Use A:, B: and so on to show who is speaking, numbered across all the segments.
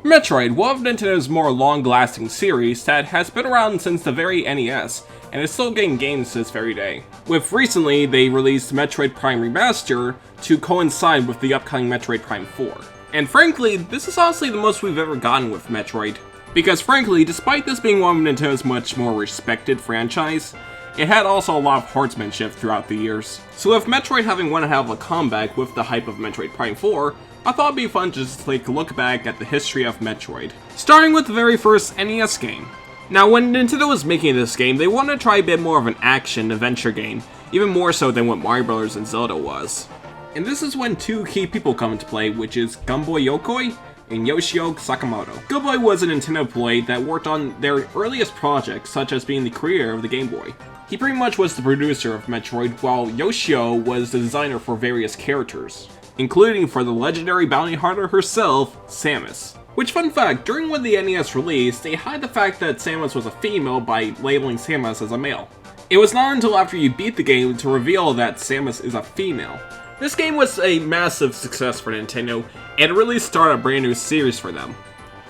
A: Metroid, one of Nintendo's more long-lasting series that has been around since the very NES, and is still getting games to this very day. With recently, they released Metroid Prime Remaster to coincide with the upcoming Metroid Prime 4. And frankly, this is honestly the most we've ever gotten with Metroid. Because frankly, despite this being one of Nintendo's much more respected franchise, it had also a lot of horsemanship throughout the years. So with Metroid having one hell of a comeback with the hype of Metroid Prime 4, I thought it'd be fun to just take a look back at the history of Metroid. Starting with the very first NES game. Now when Nintendo was making this game, they wanted to try a bit more of an action-adventure game, even more so than what Mario Bros. And Zelda was. And this is when two key people come into play, which is Gunboy Yokoi and Yoshio Sakamoto. Gunboy was a Nintendo employee that worked on their earliest projects, such as being the creator of the Game Boy. He pretty much was the producer of Metroid, while Yoshio was the designer for various characters, including for the legendary bounty hunter herself, Samus. Which, fun fact, during when the NES released, they hid the fact that Samus was a female by labeling Samus as a male. It was not until after you beat the game to reveal that Samus is a female. This game was a massive success for Nintendo, and it really started a brand new series for them.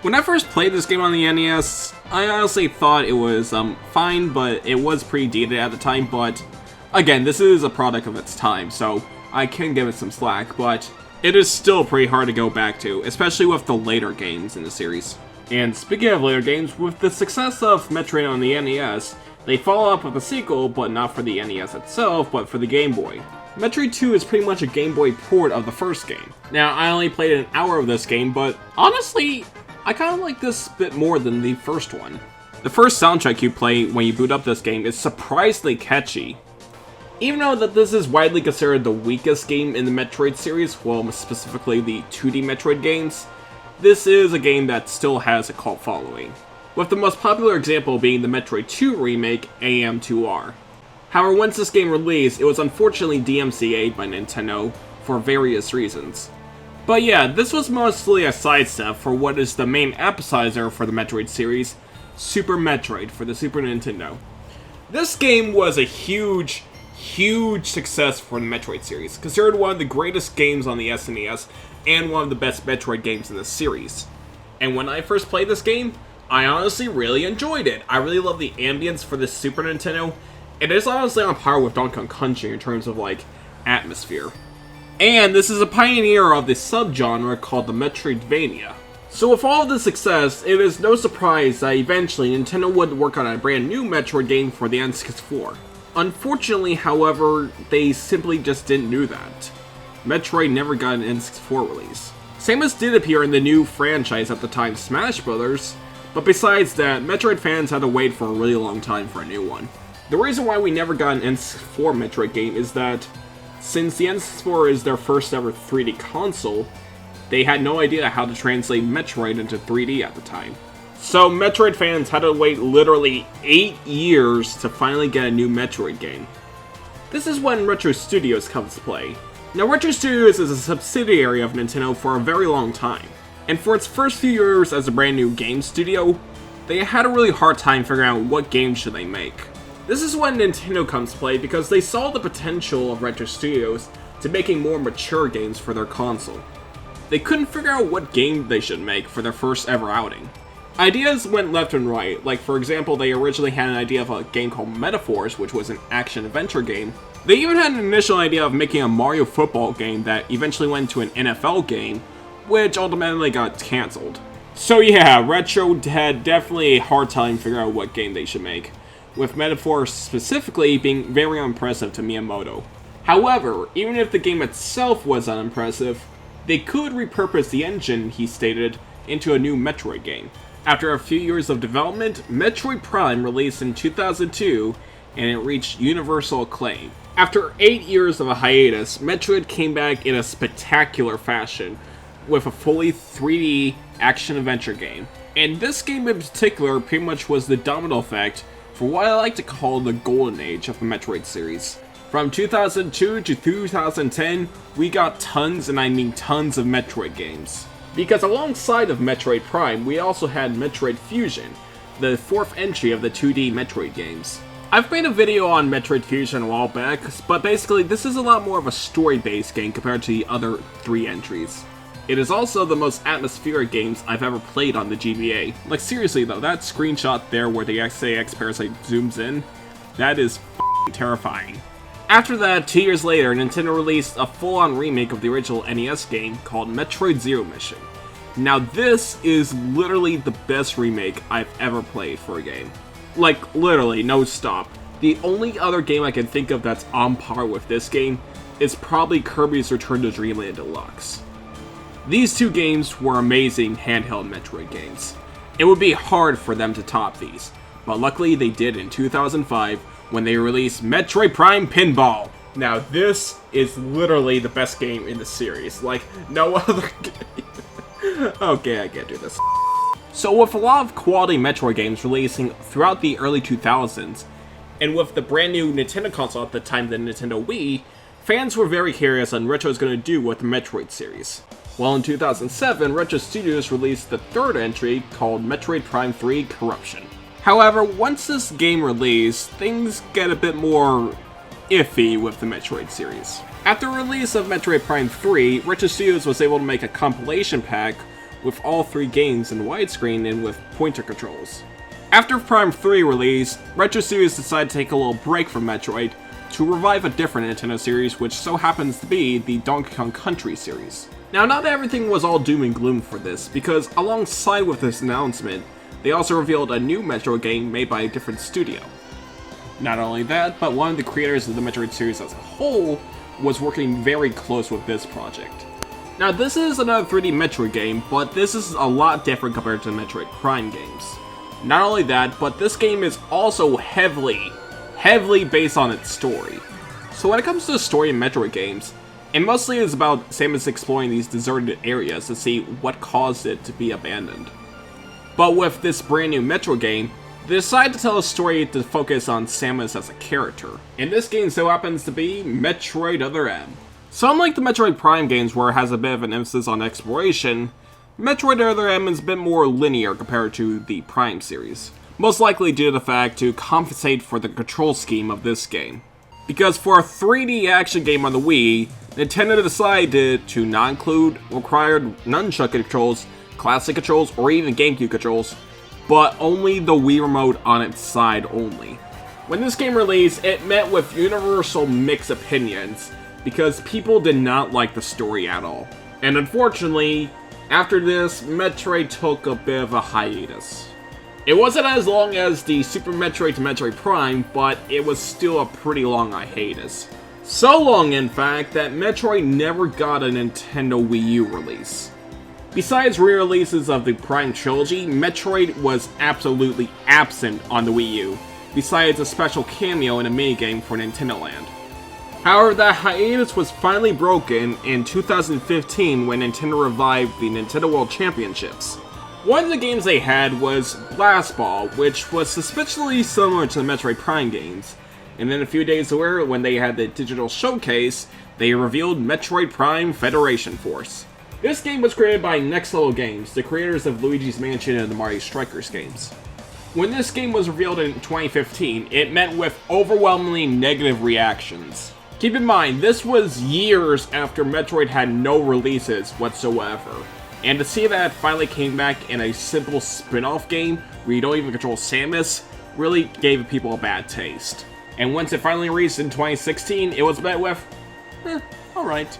A: When I first played this game on the NES, I honestly thought it was fine, but it was pretty dated at the time, but again, this is a product of its time, so I can give it some slack, but it is still pretty hard to go back to, especially with the later games in the series. And speaking of later games, with the success of Metroid on the NES, they follow up with a sequel, but not for the NES itself, but for the Game Boy. Metroid 2 is pretty much a Game Boy port of the first game. Now, I only played an hour of this game, but honestly, I kinda like this bit more than the first one. The first soundtrack you play when you boot up this game is surprisingly catchy. Even though that this is widely considered the weakest game in the Metroid series, well, specifically the 2D Metroid games, this is a game that still has a cult following, with the most popular example being the Metroid 2 remake, AM2R. However, once this game released, it was unfortunately DMCA'd by Nintendo for various reasons. But yeah, this was mostly a sidestep for what is the main appetizer for the Metroid series, Super Metroid for the Super Nintendo. This game was a huge success for the Metroid series, considered one of the greatest games on the SNES, and one of the best Metroid games in the series. And when I first played this game, I honestly really enjoyed it. I really love the ambience for the Super Nintendo. It is honestly on par with Donkey Kong Country in terms of, like, atmosphere. And this is a pioneer of the subgenre called the Metroidvania. So with all of this success, it is no surprise that eventually Nintendo would work on a brand new Metroid game for the N64. Unfortunately, however, they simply just didn't do that. Metroid never got an N64 release. Samus did appear in the new franchise at the time, Smash Bros., but besides that, Metroid fans had to wait for a really long time for a new one. The reason why we never got an N64 Metroid game is that, since the N64 is their first ever 3D console, they had no idea how to translate Metroid into 3D at the time. So Metroid fans had to wait literally 8 years to finally get a new Metroid game. This is when Retro Studios comes to play. Now Retro Studios is a subsidiary of Nintendo for a very long time, and for its first few years as a brand new game studio, they had a really hard time figuring out what games should they make. This is when Nintendo comes to play because they saw the potential of Retro Studios to making more mature games for their console. They couldn't figure out what game they should make for their first ever outing. Ideas went left and right, like for example they originally had an idea of a game called Metaphors, which was an action-adventure game. They even had an initial idea of making a Mario football game that eventually went to an NFL game, which ultimately got cancelled. So yeah, Retro had definitely a hard time figuring out what game they should make, with Metaphors specifically being very unimpressive to Miyamoto. However, even if the game itself was unimpressive, they could repurpose the engine, he stated, into a new Metroid game. After a few years of development, Metroid Prime released in 2002, and it reached universal acclaim. After 8 years of a hiatus, Metroid came back in a spectacular fashion, with a fully 3D action-adventure game. And this game in particular pretty much was the domino effect for what I like to call the golden age of the Metroid series. From 2002 to 2010, we got tons, and I mean tons, of Metroid games. Because alongside of Metroid Prime, we also had Metroid Fusion, the fourth entry of the 2D Metroid games. I've made a video on Metroid Fusion a while back, but basically this is a lot more of a story-based game compared to the other 3 entries. It is also the most atmospheric games I've ever played on the GBA. Like seriously though, that screenshot there where the XAX Parasite zooms in, that is f***ing terrifying. After that, 2 years later, Nintendo released a full-on remake of the original NES game called Metroid Zero Mission. Now this is literally the best remake I've ever played for a game. Like literally, no stop. The only other game I can think of that's on par with this game is probably Kirby's Return to Dreamland Deluxe. These two games were amazing handheld Metroid games. It would be hard for them to top these, but luckily they did in 2005 when they released Metroid Prime Pinball. Now this is literally the best game in the series, like no other game. Okay, I can't do this. So with a lot of quality Metroid games releasing throughout the early 2000s, and with the brand new Nintendo console at the time, the Nintendo Wii, fans were very curious on what Retro was going to do with the Metroid series. Well, in 2007, Retro Studios released the third entry called Metroid Prime 3 Corruption. However, once this game released, things get a bit more iffy with the Metroid series. After the release of Metroid Prime 3, Retro Studios was able to make a compilation pack with all three games in widescreen and with pointer controls. After Prime 3 release, Retro Studios decided to take a little break from Metroid to revive a different Nintendo series, which so happens to be the Donkey Kong Country series. Now, not everything was all doom and gloom for this, because alongside with this announcement, they also revealed a new Metroid game made by a different studio. Not only that, but one of the creators of the Metroid series as a whole was working very close with this project. Now, this is another 3D Metroid game, but this is a lot different compared to the Metroid Prime games. Not only that, but this game is also heavily based on its story. So when it comes to the story in Metroid games, it mostly is about Samus exploring these deserted areas to see what caused it to be abandoned. But with this brand new Metroid game, they decided to tell a story to focus on Samus as a character. And this game so happens to be Metroid Other M. So unlike the Metroid Prime games where it has a bit of an emphasis on exploration, Metroid Other M is a bit more linear compared to the Prime series. Most likely due to the fact to compensate for the control scheme of this game. Because for a 3D action game on the Wii, Nintendo decided to not include required nunchuck controls, classic controls, or even GameCube controls, but only the Wii Remote on its side only. When this game released, it met with universal mixed opinions, because people did not like the story at all. And unfortunately, after this, Metroid took a bit of a hiatus. It wasn't as long as the Super Metroid to Metroid Prime, but it was still a pretty long hiatus. So long, in fact, that Metroid never got a Nintendo Wii U release. Besides re-releases of the Prime Trilogy, Metroid was absolutely absent on the Wii U, besides a special cameo in a minigame for Nintendo Land. However, that hiatus was finally broken in 2015 when Nintendo revived the Nintendo World Championships. One of the games they had was Blast Ball, which was suspiciously similar to the Metroid Prime games. And then a few days later, when they had the digital showcase, they revealed Metroid Prime Federation Force. This game was created by Next Level Games, the creators of Luigi's Mansion and the Mario Strikers games. When this game was revealed in 2015, it met with overwhelmingly negative reactions. Keep in mind, this was years after Metroid had no releases whatsoever. And to see that it finally came back in a simple spin-off game where you don't even control Samus really gave people a bad taste. And once it finally released in 2016, it was met with, alright.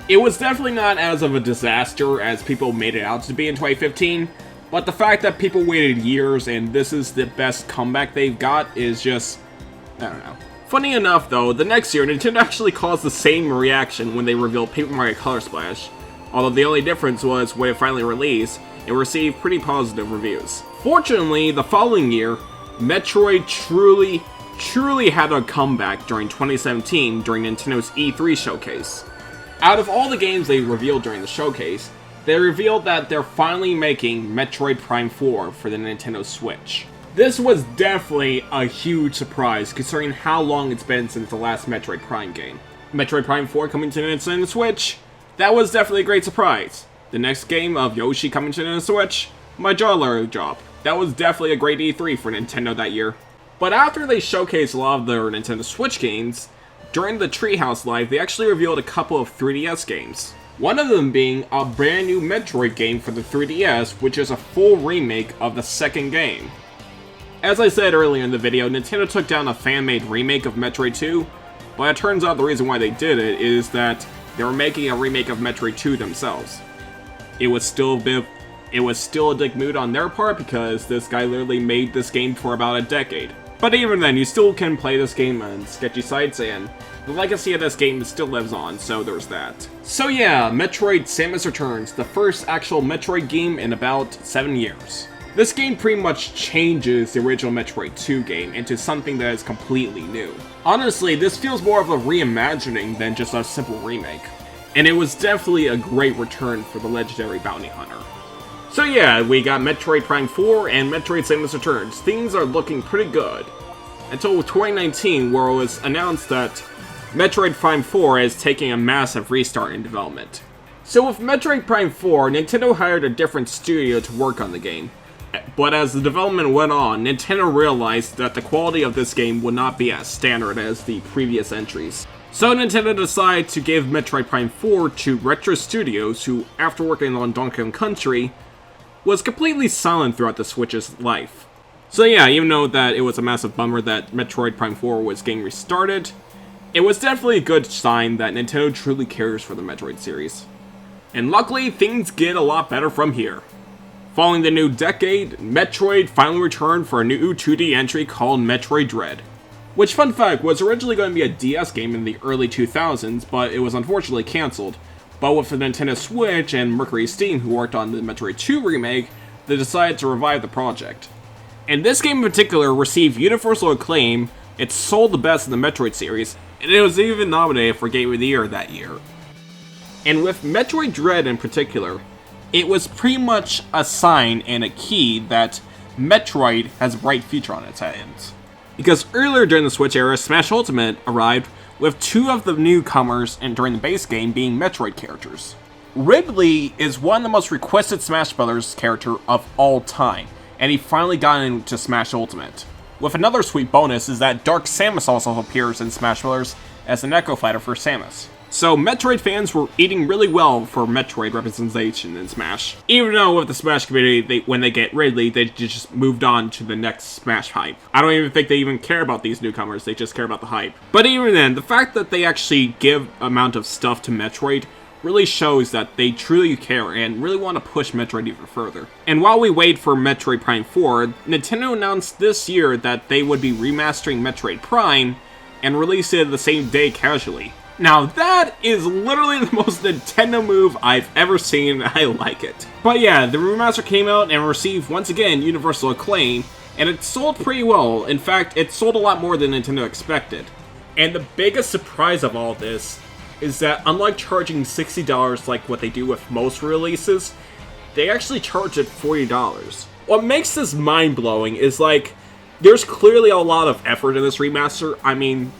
A: It was definitely not as of a disaster as people made it out to be in 2015, but the fact that people waited years and this is the best comeback they've got is just, I don't know. Funny enough though, the next year Nintendo actually caused the same reaction when they revealed Paper Mario Color Splash, although the only difference was when it finally released, it received pretty positive reviews. Fortunately, the following year, Metroid truly had a comeback during 2017 during Nintendo's E3 showcase. Out of all the games they revealed during the showcase, they revealed that they're finally making Metroid Prime 4 for the Nintendo Switch. This was definitely a huge surprise considering how long it's been since the last Metroid Prime game. Metroid Prime 4 coming to the Nintendo Switch? That was definitely a great surprise. The next game of Yoshi coming to the Switch? My jaw dropped. That was definitely a great E3 for Nintendo that year. But after they showcased a lot of their Nintendo Switch games, during the Treehouse Live, they actually revealed a couple of 3DS games. One of them being a brand new Metroid game for the 3DS, which is a full remake of the second game. As I said earlier in the video, Nintendo took down a fan-made remake of Metroid 2, but it turns out the reason why they did it is that they were making a remake of Metroid 2 themselves. It was still a dick move on their part because this guy literally made this game for about a decade. But even then, you still can play this game on sketchy sites, and the legacy of this game still lives on, so there's that. So yeah, Metroid Samus Returns, the first actual Metroid game in about 7 years. This game pretty much changes the original Metroid 2 game into something that is completely new. Honestly, this feels more of a reimagining than just a simple remake. And it was definitely a great return for the legendary bounty hunter. So yeah, we got Metroid Prime 4 and Metroid Samus Returns. Things are looking pretty good. Until 2019, where it was announced that Metroid Prime 4 is taking a massive restart in development. So with Metroid Prime 4, Nintendo hired a different studio to work on the game. But as the development went on, Nintendo realized that the quality of this game would not be as standard as the previous entries. So Nintendo decided to give Metroid Prime 4 to Retro Studios, who, after working on Donkey Kong Country, was completely silent throughout the Switch's life. So yeah, even though that it was a massive bummer that Metroid Prime 4 was getting restarted, it was definitely a good sign that Nintendo truly cares for the Metroid series. And luckily, things get a lot better from here. Following the new decade, Metroid finally returned for a new 2D entry called Metroid Dread. Which, fun fact, was originally going to be a DS game in the early 2000s, but it was unfortunately cancelled. But with the Nintendo Switch and Mercury Steam, who worked on the Metroid 2 remake, they decided to revive the project. And this game in particular received universal acclaim, it sold the best in the Metroid series, and it was even nominated for Game of the Year that year. And with Metroid Dread in particular, it was pretty much a sign and a key that Metroid has a bright future on its hands. Because earlier during the Switch era, Smash Ultimate arrived with two of the newcomers and during the base game being Metroid characters. Ridley is one of the most requested Smash Bros. Character of all time, and he finally got into Smash Ultimate. With another sweet bonus is that Dark Samus also appears in Smash Bros. As an Echo Fighter for Samus. So Metroid fans were eating really well for Metroid representation in Smash. Even though with the Smash community, when they get Ridley, they just moved on to the next Smash hype. I don't even think they even care about these newcomers, they just care about the hype. But even then, the fact that they actually give amount of stuff to Metroid really shows that they truly care and really want to push Metroid even further. And while we wait for Metroid Prime 4, Nintendo announced this year that they would be remastering Metroid Prime and release it the same day casually. Now that is literally the most Nintendo move I've ever seen, and I like it. But yeah, the remaster came out and received, once again, universal acclaim, and it sold pretty well. In fact, it sold a lot more than Nintendo expected. And the biggest surprise of all this is that unlike charging $60 like what they do with most releases, they actually charge it $40. What makes this mind-blowing is there's clearly a lot of effort in this remaster. I mean,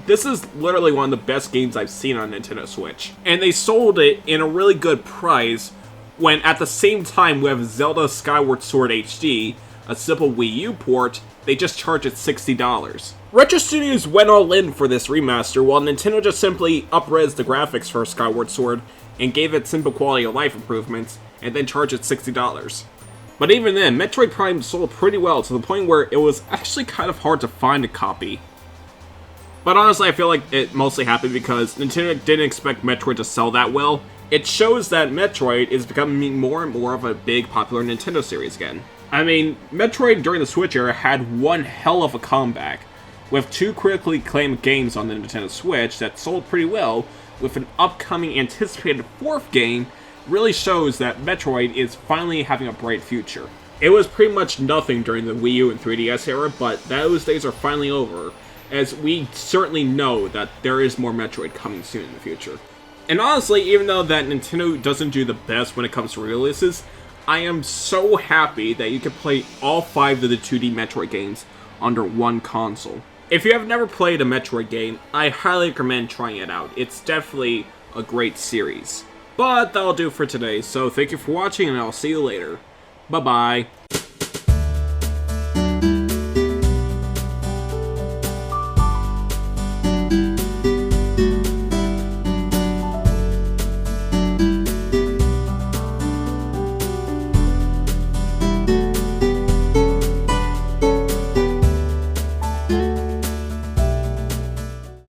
A: this is literally one of the best games I've seen on Nintendo Switch. And they sold it in a really good price when at the same time with Zelda Skyward Sword HD, a simple Wii U port, they just charge it $60. Retro Studios went all in for this remaster, while Nintendo just simply up-res the graphics for Skyward Sword and gave it simple quality of life improvements, and then charged it $60. But even then, Metroid Prime sold pretty well to the point where it was actually kind of hard to find a copy. But honestly, I feel like it mostly happened because Nintendo didn't expect Metroid to sell that well. It shows that Metroid is becoming more and more of a big popular Nintendo series again. I mean, Metroid during the Switch era had one hell of a comeback, with two critically acclaimed games on the Nintendo Switch that sold pretty well, with an upcoming anticipated fourth game really shows that Metroid is finally having a bright future. It was pretty much nothing during the Wii U and 3DS era, but those days are finally over, as we certainly know that there is more Metroid coming soon in the future. And honestly, even though that Nintendo doesn't do the best when it comes to releases, I am so happy that you can play all 5 of the 2D Metroid games under one console. If you have never played a Metroid game, I highly recommend trying it out. It's definitely a great series. But that'll do for today, so thank you for watching and I'll see you later. Bye-bye.